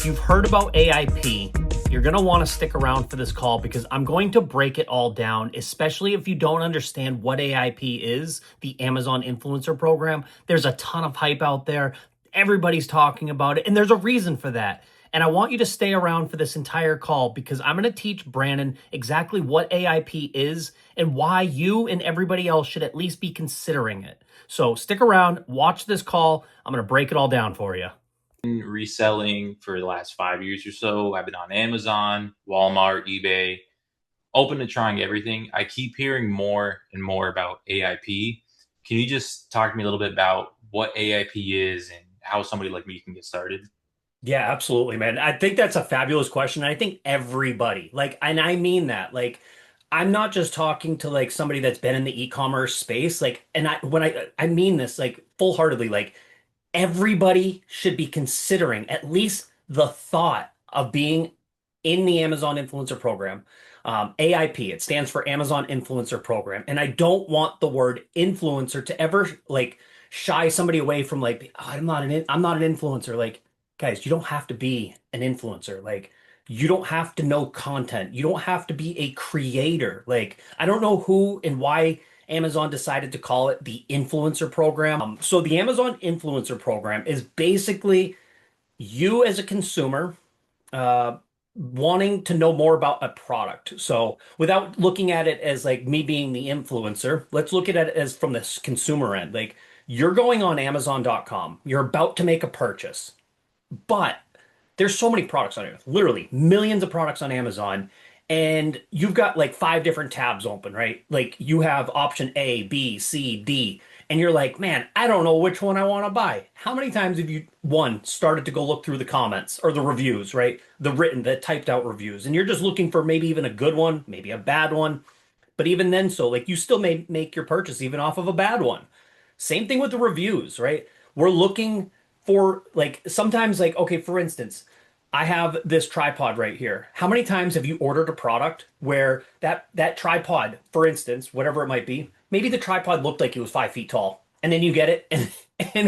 If you've heard about AIP, you're going to want to stick around for this call because I'm going to break it all down, especially if you don't understand what AIP is, the Amazon Influencer Program. There's a ton of hype out there. Everybody's talking about it, and there's a reason for that. And I want you to stay around for this entire call because I'm going to teach Brandon exactly what AIP is and why you and everybody else should at least be considering it. So stick around, watch this call. I'm going to break it all down for you. Reselling for the last 5 years or so. I've been on Amazon, Walmart, eBay, open to trying everything. I keep hearing more and more about AIP. Can you just talk to me a little bit about what AIP is and how somebody like me can get started? Yeah, absolutely, man. I think that's a fabulous question. I think everybody, and I mean that, I'm not just talking to like somebody that's been in the e-commerce space, and I mean this like full-heartedly, like everybody should be considering at least the thought of being in the Amazon Influencer Program. AIP, it stands for Amazon Influencer Program. And I don't want the word influencer to ever like shy somebody away from like, "Oh, I'm not an influencer." Like, guys, you don't have to be an influencer. Like, you don't have to know content. You don't have to be a creator. Like, I don't know who and why Amazon decided to call it the influencer program. So the Amazon influencer program is basically you as a consumer uh, wanting to know more about a product. So without looking at it as like me being the influencer, let's look at it as from the consumer end. Like you're going on Amazon.com, you're about to make a purchase, but there's so many products on it, literally millions of products on Amazon. And you've got like five different tabs open, right? Like you have option A, B, C, D, and you're like, man, I don't know which one I want to buy. How many times have you, one, started to go look through the comments or the reviews, right? The typed out reviews, and you're just looking for maybe even a good one, maybe a bad one. But even then, so like you still may make your purchase even off of a bad one. Same thing with the reviews, right? We're looking for like sometimes like okay, for instance, I have this tripod right here. How many times have you ordered a product where that tripod, for instance, whatever it might be, maybe the tripod looked like it was 5 feet tall, and then you get it and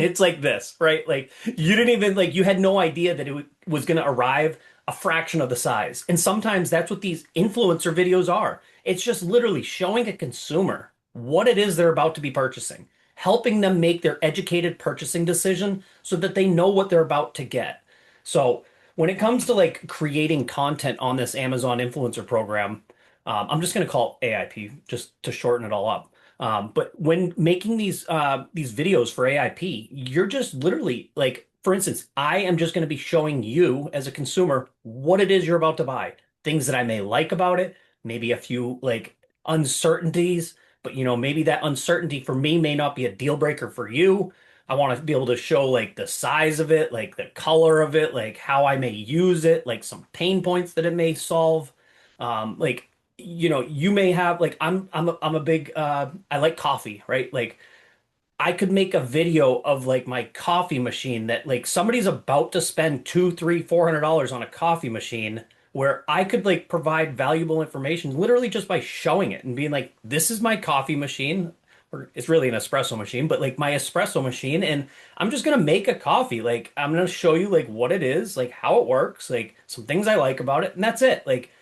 it's like this, right? Like you didn't even like you had no idea that it was going to arrive a fraction of the size. And sometimes that's what these influencer videos are. It's just literally showing a consumer what it is they're about to be purchasing, helping them make their educated purchasing decision so that they know what they're about to get. So when it comes to like creating content on this Amazon influencer program, I'm just going to call it AIP just to shorten it all up. But when making these videos for AIP, you're just literally like, for instance, I am just going to be showing you as a consumer what it is you're about to buy, things that I may like about it, maybe a few like uncertainties, but maybe that uncertainty for me may not be a deal breaker for you. I want to be able to show like the size of it, like the color of it, like how I may use it, like some pain points that it may solve. Like you may have like I'm a big I like coffee, right? Like I could make a video of like my coffee machine that like somebody's about to spend two, three, $400 on a coffee machine where I could like provide valuable information literally just by showing it and being like, this is my coffee machine. Or it's really an espresso machine, but like my espresso machine, and I'm just gonna make a coffee. Like I'm gonna show you like what it is, like how it works, like some things I like about it, and that's it. Like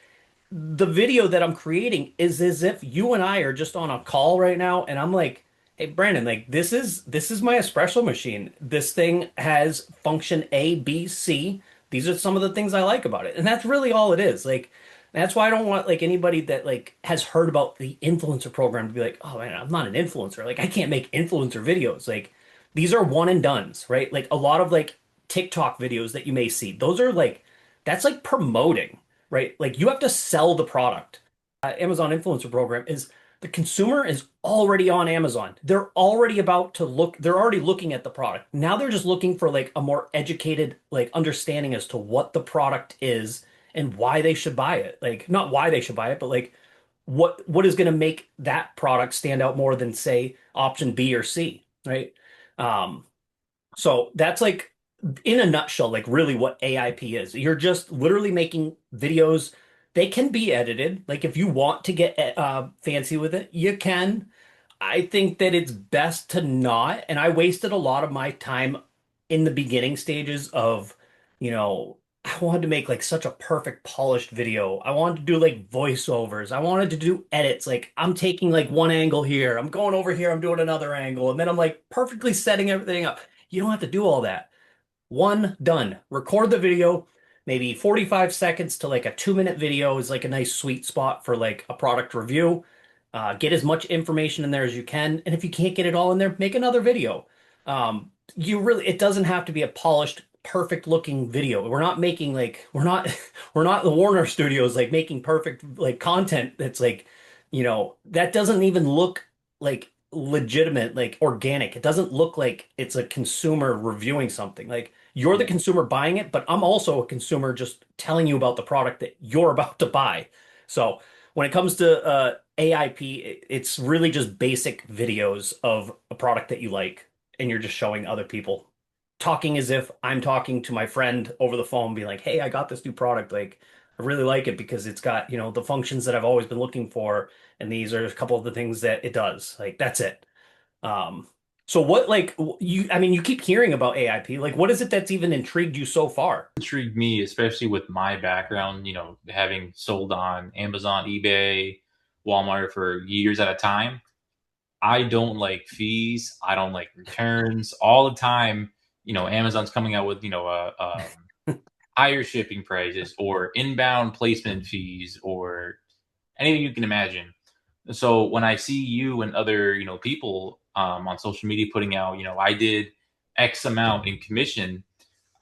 the video that I'm creating is as if you and I are just on a call right now, and I'm like, "Hey, Brandon, like this is my espresso machine. This thing has function A, B, C. These are some of the things I like about it." And that's really all it is. Like that's why I don't want like anybody that like has heard about the influencer program to be like, "Oh man, I'm not an influencer. Like I can't make influencer videos." Like these are one and dones, right? Like a lot of like TikTok videos that you may see. Those are like that's like promoting, right? Like you have to sell the product. Amazon influencer program is the consumer is already on Amazon. They're already about to look, they're already looking at the product. Now they're just looking for like a more educated like understanding as to what the product is and why they should buy it. Like not why they should buy it, but like what is going to make that product stand out more than say option B or C, right? Um, so that's like in a nutshell, like really what AIP is. You're just literally making videos. They can be edited. Like if you want to get fancy with it, you can. I think that it's best to not. And I wasted a lot of my time in the beginning stages of, you know, I wanted to make like such a perfect polished video. I wanted to do like voiceovers. I wanted to do edits. Like I'm taking like one angle here, I'm going over here, I'm doing another angle, and then I'm like perfectly setting everything up. You don't have to do all that. One, done. Record the video. Maybe 45 seconds to like a 2 minute video is like a nice sweet spot for like a product review. Get as much information in there as you can. And if you can't get it all in there, make another video. It doesn't have to be a polished, perfect looking video. We're not making like, we're not the Warner Studios like making perfect like content that's like, that doesn't even look like legitimate, like organic. It doesn't look like it's a consumer reviewing something. Like you're the Yeah. consumer buying it, but I'm also a consumer just telling you about the product that you're about to buy. So when it comes to AIP, it's really just basic videos of a product that you like, and you're just showing other people, talking as if I'm talking to my friend over the phone, being like, "Hey, I got this new product. Like, I really like it because it's got, the functions that I've always been looking for, and these are a couple of the things that it does." Like, that's it. Um, so what, like, I mean, you keep hearing about AIP. Like, what is it that's even intrigued you so far? Intrigued me, especially with my background, having sold on Amazon, eBay, Walmart for years at a time. I don't like fees. I don't like returns. All the time, Amazon's coming out with, higher shipping prices or inbound placement fees or anything you can imagine. So when I see you and other, people on social media putting out, I did X amount in commission,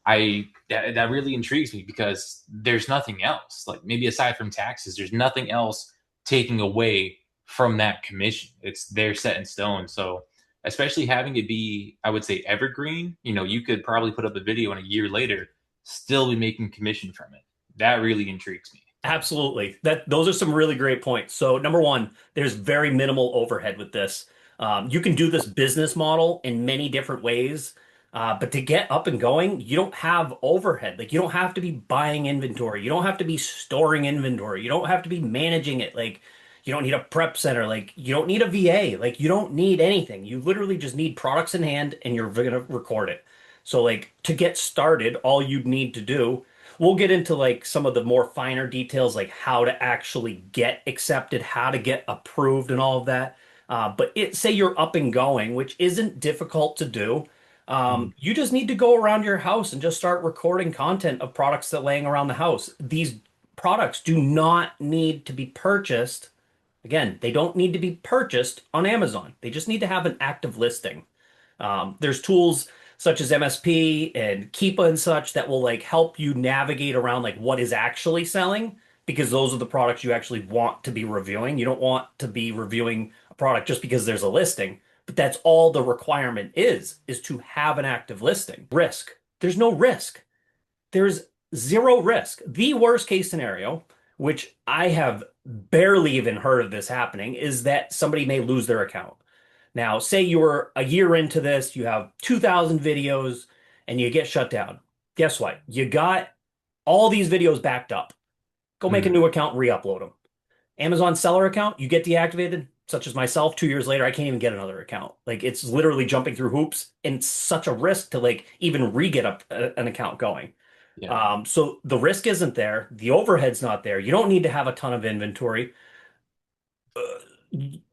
that really intrigues me because there's nothing else. Like maybe aside from taxes, there's nothing else taking away from that commission. It's there set in stone. So especially having it be, I would say evergreen, you could probably put up a video and a year later still be making commission from it. That really intrigues me. Absolutely. Those are some really great points. So number one, there's very minimal overhead with this. You can do this business model in many different ways, but to get up and going, you don't have overhead. Like you don't have to be buying inventory. You don't have to be storing inventory. You don't have to be managing it. Like you don't need a prep center. Like you don't need a VA. Like you don't need anything. You literally just need products in hand and you're gonna record it. So like to get started, all you'd need to do. We'll get into like some of the more finer details, like how to actually get accepted, how to get approved, and all of that. Say you're up and going, which isn't difficult to do. Mhm. You just need to go around your house and just start recording content of products that are laying around the house. These products do not need to be purchased. Again, they don't need to be purchased on Amazon. They just need to have an active listing. There's tools such as MSP and Keepa and such that will like help you navigate around like what is actually selling because those are the products you actually want to be reviewing. You don't want to be reviewing a product just because there's a listing, but that's all the requirement is to have an active listing. Risk. There's no risk. There's zero risk. The worst case scenario, which I have barely even heard of this happening, is that somebody may lose their account. Now, say you're a year into this, you have 2,000 videos, and you get shut down. Guess what? You got all these videos backed up. Go make a Mhm. new account, re-upload them. Amazon seller account, you get deactivated, such as myself, 2 years later, I can't even get another account. Like it's literally jumping through hoops and it's such a risk to like even re-get up an account going. Yeah. So the risk isn't there. The overhead's not there. You don't need to have a ton of inventory,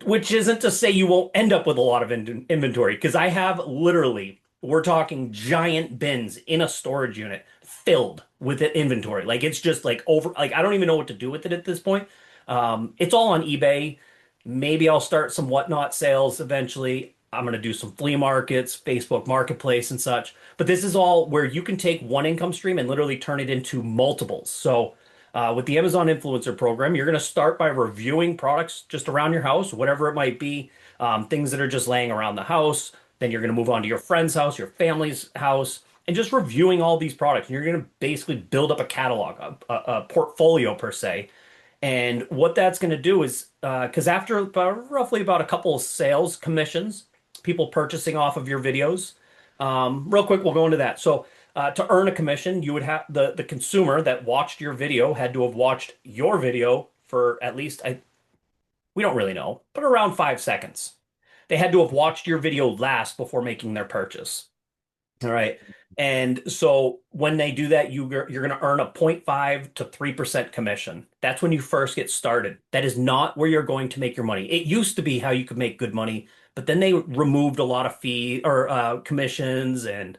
which isn't to say you won't end up with a lot of inventory, because I have literally, we're talking giant bins in a storage unit filled with inventory. Like it's just like over, like I don't even know what to do with it at this point. It's all on eBay. Maybe I'll start some whatnot sales eventually. I'm going to do some flea markets, Facebook Marketplace and such. But this is all where you can take one income stream and literally turn it into multiples. So with the Amazon Influencer Program, you're going to start by reviewing products just around your house, whatever it might be, things that are just laying around the house. Then you're going to move on to your friend's house, your family's house, and just reviewing all these products. And you're going to basically build up a catalog, a portfolio per se. And what that's going to do is, because after roughly about a couple of sales commissions, people purchasing off of your videos, real quick, we'll go into that. So, to earn a commission, you would have the consumer that watched your video had to have watched your video for at least we don't really know, but around 5 seconds. They had to have watched your video last before making their purchase. All right. And so when they do that, you're going to earn a 0.5 to 3% commission. That's when you first get started. That is not where you're going to make your money. It used to be how you could make good money, but then they removed a lot of fee or commissions, and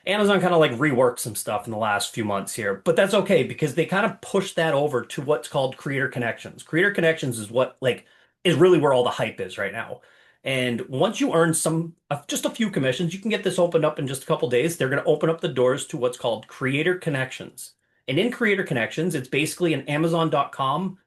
Amazon kind of like reworked some stuff in the last few months here. But that's okay because they kind of pushed that over to what's called Creator Connections. Creator Connections is what like is really where all the hype is right now. And once you earn just a few commissions, you can get this opened up in just a couple days. They're going to open up the doors to what's called Creator Connections. And in Creator Connections, it's basically an Amazon.com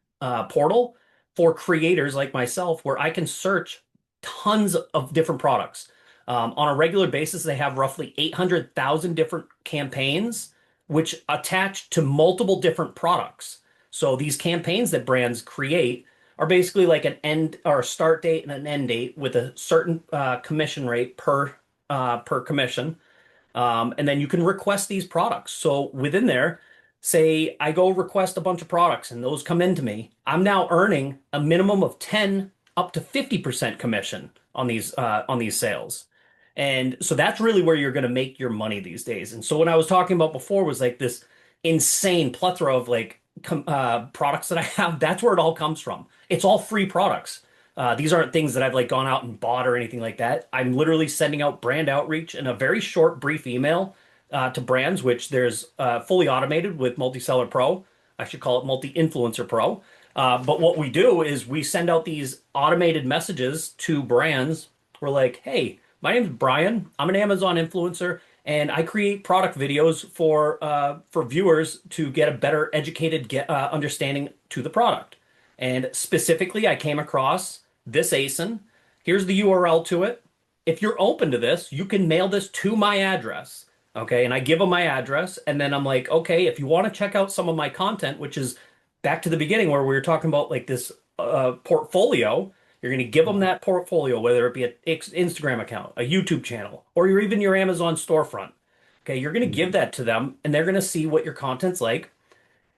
portal for creators like myself where I can search tons of different products. On a regular basis, they have roughly 800,000 different campaigns, which attach to multiple different products. So these campaigns that brands create are basically like an end or a start date and an end date with a certain commission rate per commission. And then you can request these products. So within there, say I go request a bunch of products and those come into me, I'm now earning a minimum of 10 up to 50% commission on these sales. And so that's really where you're going to make your money these days. And so what I was talking about before was like this insane plethora of like products that I have. That's where it all comes from. It's all free products. These aren't things that I've like gone out and bought or anything like that. I'm literally sending out brand outreach in a very short, brief email to brands, which there's fully automated with Multiseller Pro. I should call it Multi-Influencer Pro. But what we do is we send out these automated messages to brands. We're like, hey, my name is Brian. I'm an Amazon influencer, and I create product videos for viewers to get a better educated understanding to the product. And specifically, I came across this ASIN. Here's the URL to it. If you're open to this, you can mail this to my address. Okay. And I give them my address. And then I'm like, okay, if you want to check out some of my content, which is back to the beginning where we were talking about like this portfolio, you're going to give them that portfolio, whether it be an Instagram account, a YouTube channel, or even your Amazon storefront. Okay. You're going to give that to them and they're going to see what your content's like.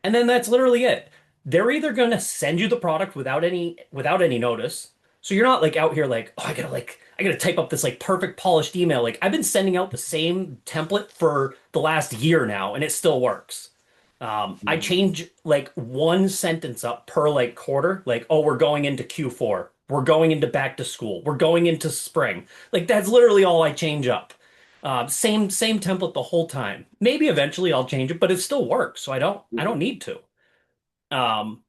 And then that's literally it. They're either going to send you the product without any notice. So you're not like out here like, oh, I gotta type up this like perfect polished email. Like I've been sending out the same template for the last year now, and it still works. I change like one sentence up per like quarter, like, oh, we're going into Q4. We're going into back to school. We're going into spring. Like that's literally all I change up. Same template the whole time. Maybe eventually I'll change it, but it still works, so I don't need to. Um,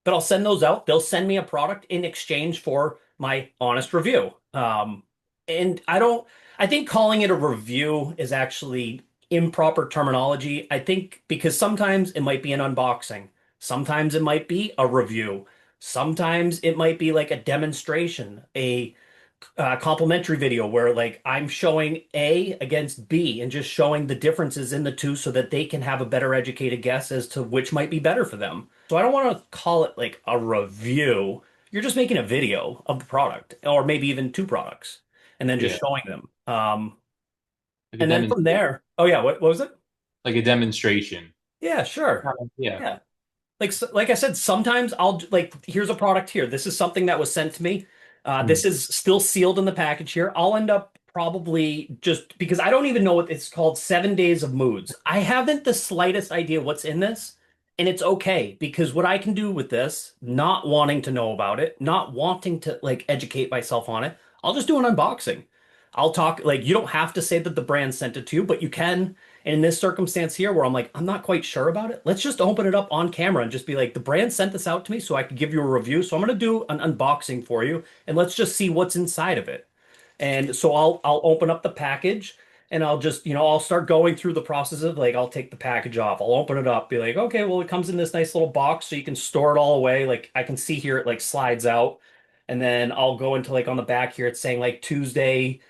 but I'll send those out. They'll send me a product in exchange for my honest review. And I think calling it a review is actually improper terminology. I think because sometimes it might be an unboxing, sometimes it might be a review, sometimes it might be like a demonstration, a complimentary video where like I'm showing A against B and just showing the differences in the two so that they can have a better educated guess as to which might be better for them. So I don't want to call it like a review. You're just making a video of the product or maybe even two products and then just Yeah, showing them. like a And then from there, oh yeah, what was it? like a demonstration. Yeah, sure. Yeah. Yeah. Like I said, sometimes like here's a product here. This is something that was sent to me. This Mm. is still sealed in the package here. I'll end up probably just because I don't even know what it's called, 7 days of moods. I haven't the slightest idea what's in this, and it's okay because what I can do with this, not wanting to know about it, not wanting to like educate myself on it, I'll just do an unboxing. I'll talk like you don't have to say that the brand sent it to you, but you can. And in this circumstance here, where I'm like, I'm not quite sure about it, let's just open it up on camera and just be like, the brand sent this out to me so I could give you a review. So I'm going to do an unboxing for you and let's just see what's inside of it. And so I'll open up the package and I'll just, I'll start going through the process of like I'll take the package off. I'll open it up, be like, okay, well it comes in this nice little box so you can store it all away. Like I can see here it like slides out. And then I'll go into like on the back here it's saying like Tuesday,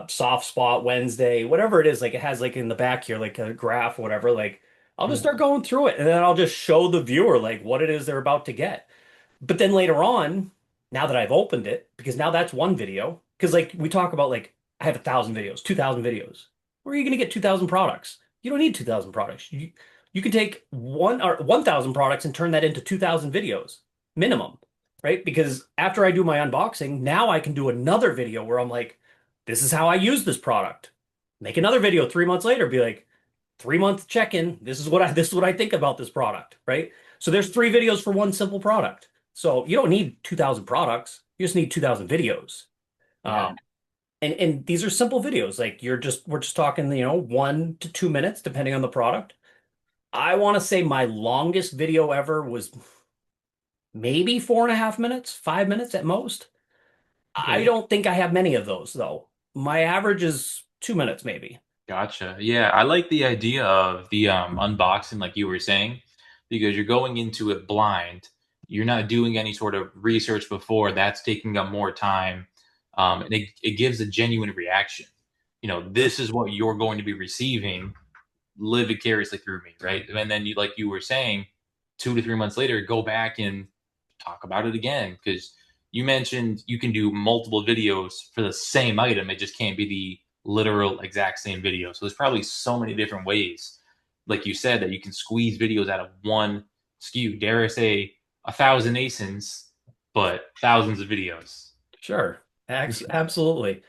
soft spot Wednesday, whatever it is, like it has like in the back here like a graph or whatever. Like I'll just Mm. start going through it and then I'll just show the viewer like what it is they're about to get. But then later on, now that I've opened it, because now that's one video, because like we talk about like I have 1,000 videos, 2,000 videos. Where are you going to get 2,000 products? You don't need 2,000 products. You can take 1,000 products and turn that into 2,000 videos minimum, right? Because after I do my unboxing, now I can do another video where I'm like, this is how I use this product. Make another video 3 months later, be like, 3 month check-in. This is what I think about this product, right? So there's 3 videos for one simple product. So you don't need 2,000 products. You just need 2,000 videos. Yeah. Um, and these are simple videos. Like we're just talking, 1 to 2 minutes, depending on the product. I want to say my longest video ever was maybe 4.5 minutes, 5 minutes at most. I Okay. don't think I have many of those though. My average is 2 minutes, maybe. Gotcha. Yeah, I like the idea of the unboxing, like you were saying, because you're going into it blind. You're not doing any sort of research before. That's taking up more time, and it gives a genuine reaction. This is what you're going to be receiving. Live vicariously through me, right? And then you, like you were saying, 2 to 3 months later, go back and talk about it again because you mentioned you can do multiple videos for the same item. It just can't be the literal exact same video. So there's probably so many different ways, like you said, that you can squeeze videos out of one SKU. Dare I say, 1,000 ASINs, but thousands of videos. Sure. Absolutely.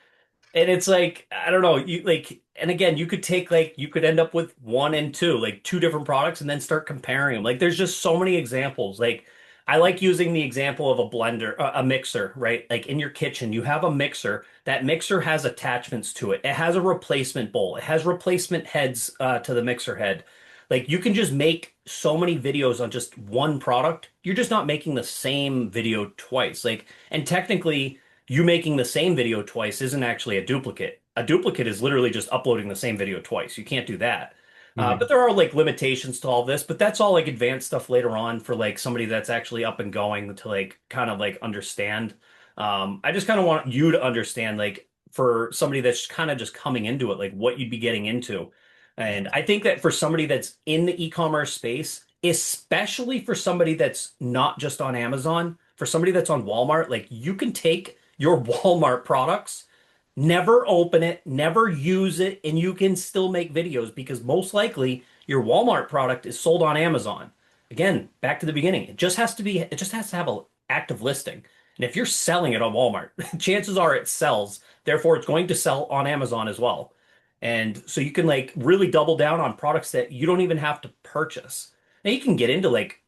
And it's like, I don't know, you like, and again, you could take like, you could end up with one and two, like two different products and then start comparing them. Like, there's just so many examples. Like, I like using the example of a blender, a mixer, right? Like in your kitchen, you have a mixer. That mixer has attachments to it. It has a replacement bowl. It has replacement heads to the mixer head. Like, you can just make so many videos on just one product. You're just not making the same video twice. Like, and technically, you making the same video twice isn't actually a duplicate. A duplicate is literally just uploading the same video twice. You can't do that. But Mhm. there are like limitations to all this, but that's all like advanced stuff later on for like somebody that's actually up and going to like kind of like understand. I just kind of want you to understand like for somebody that's kind of just coming into it, like what you'd be getting into. And I think that for somebody that's in the e-commerce space, especially for somebody that's not just on Amazon, for somebody that's on Walmart, like you can take your Walmart products, never open it, never use it, and you can still make videos because most likely your Walmart product is sold on Amazon. Again, back to the beginning. It just has to have an active listing. And if you're selling it on Walmart, chances are it sells. Therefore, it's going to sell on Amazon as well. And so you can like really double down on products that you don't even have to purchase. Now you can get into like,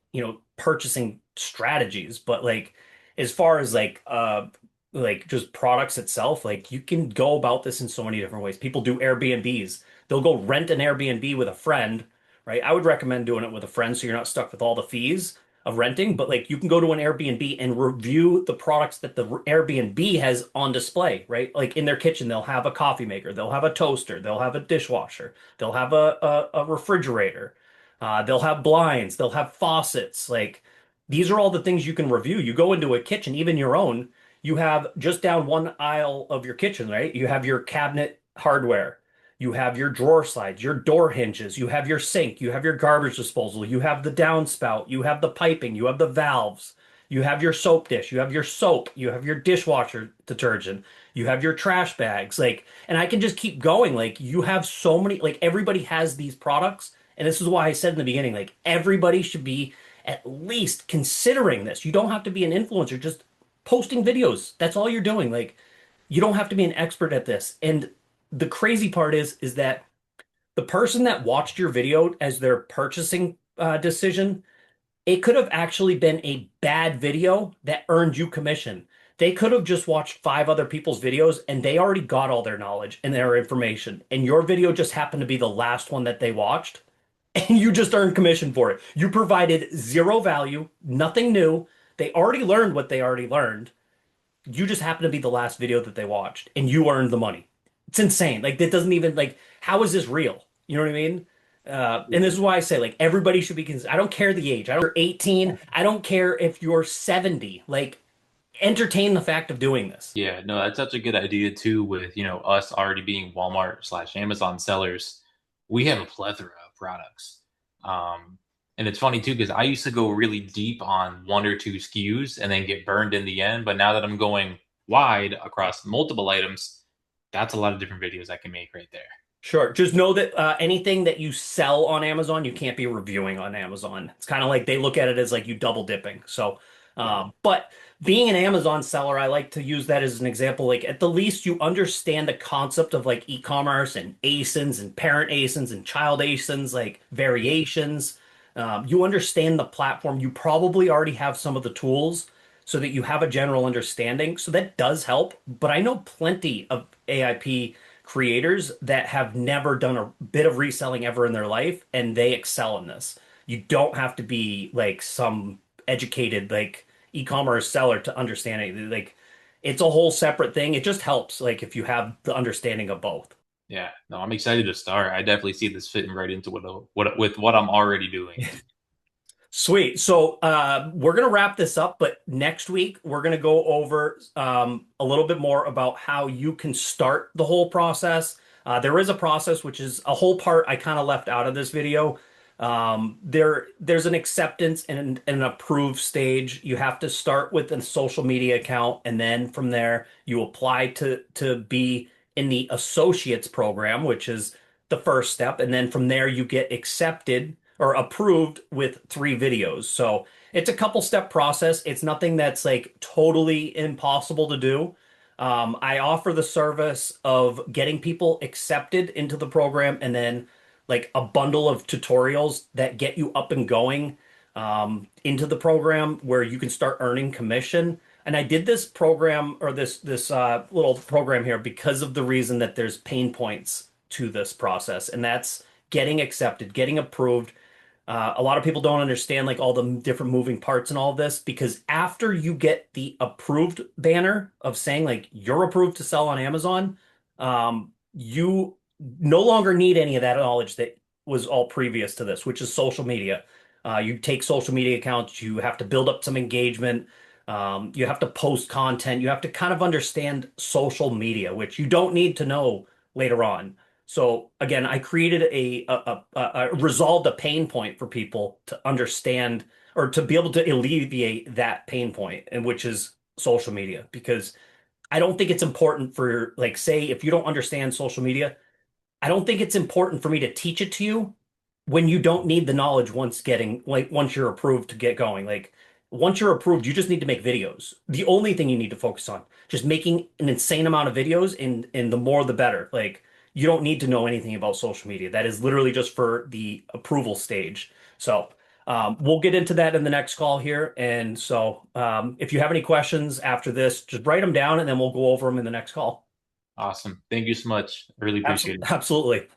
purchasing strategies, but like as far as like just products itself, like you can go about this in so many different ways. People do Airbnbs. They'll go rent an Airbnb with a friend, right? I would recommend doing it with a friend so you're not stuck with all the fees of renting, but like you can go to an Airbnb and review the products that the Airbnb has on display, right? Like in their kitchen, they'll have a coffee maker, they'll have a toaster, they'll have a dishwasher, they'll have a refrigerator, they'll have blinds, they'll have faucets. Like these are all the things you can review. You go into a kitchen, even your own, you have just down one aisle of your kitchen, right? You have your cabinet hardware. You have your drawer slides, your door hinges, you have your sink, you have your garbage disposal, you have the downspout, you have the piping, you have the valves, you have your soap dish, you have your soap, you have your dishwasher detergent, you have your trash bags. Like, and I can just keep going. Like, you have so many, like, everybody has these products. And this is why I said in the beginning, like, everybody should be at least considering this. You don't have to be an influencer, just posting videos. That's all you're doing. Like, you don't have to be an expert at this. And the crazy part is that the person that watched your video as their purchasing decision, it could have actually been a bad video that earned you commission. They could have just watched 5 other people's videos and they already got all their knowledge and their information. And your video just happened to be the last one that they watched. And you just earned commission for it. You provided zero value, nothing new. They already learned what they already learned. You just happen to be the last video that they watched and you earned the money. It's insane. Like that doesn't even like how is this real? You know what I mean? And this is why I say like everybody should be I don't care the age. I don't care 18. I don't care if you're 70. Like entertain the fact of doing this. Yeah, no, that's such a good idea too. With us already being Walmart slash Amazon sellers, we have a plethora of products. Um, and it's funny too because I used to go really deep on 1 or 2 SKUs and then get burned in the end. But now that I'm going wide across multiple items, that's a lot of different videos I can make right there. Sure. Just know that anything that you sell on Amazon, you can't be reviewing on Amazon. It's kind of like they look at it as like you double dipping. So Yeah. But being an Amazon seller, I like to use that as an example. Like at the least you understand the concept of like e-commerce and ASINs and parent ASINs and child ASINs, like variations. You understand the platform. You probably already have some of the tools so that you have a general understanding. So that does help. But I know plenty of AIP creators that have never done a bit of reselling ever in their life, and they excel in this. You don't have to be like some educated like e-commerce seller to understand it. Like it's a whole separate thing. It just helps like if you have the understanding of both. Yeah. No, I'm excited to start. I definitely see this fitting right into what I'm already doing. Sweet. So we're gonna wrap this up, but next week we're gonna go over a little bit more about how you can start the whole process. There is a process which is a whole part I kind of left out of this video. There's an acceptance and an approve stage. You have to start with a social media account, and then from there you apply to be in the associates program, which is the first step, and then from there you get accepted or approved with 3 videos. So it's a couple step process. It's nothing that's like totally impossible to do. I offer the service of getting people accepted into the program and then like a bundle of tutorials that get you up and going into the program where you can start earning commission. And I did this program or this little program here because of the reason that there's pain points to this process, and that's getting accepted, getting approved. A lot of people don't understand like all the different moving parts and all of this because after you get the approved banner of saying like you're approved to sell on Amazon, you no longer need any of that knowledge that was all previous to this, which is social media. You take social media accounts, you have to build up some engagement, you have to post content, you have to kind of understand social media, which you don't need to know later on. So again, I created resolved a pain point for people to understand or to be able to alleviate that pain point, and which is social media. Because I don't think it's important for like say if you don't understand social media, I don't think it's important for me to teach it to you when you don't need the knowledge once you're approved to get going. Like once you're approved, you just need to make videos. The only thing you need to focus on, just making an insane amount of videos and the more the better. Like you don't need to know anything about social media. That is literally just for the approval stage. So we'll get into that in the next call here. And so if you have any questions after this, just write them down and then we'll go over them in the next call. Awesome. Thank you so much. I really appreciate Absolutely. it. Absolutely.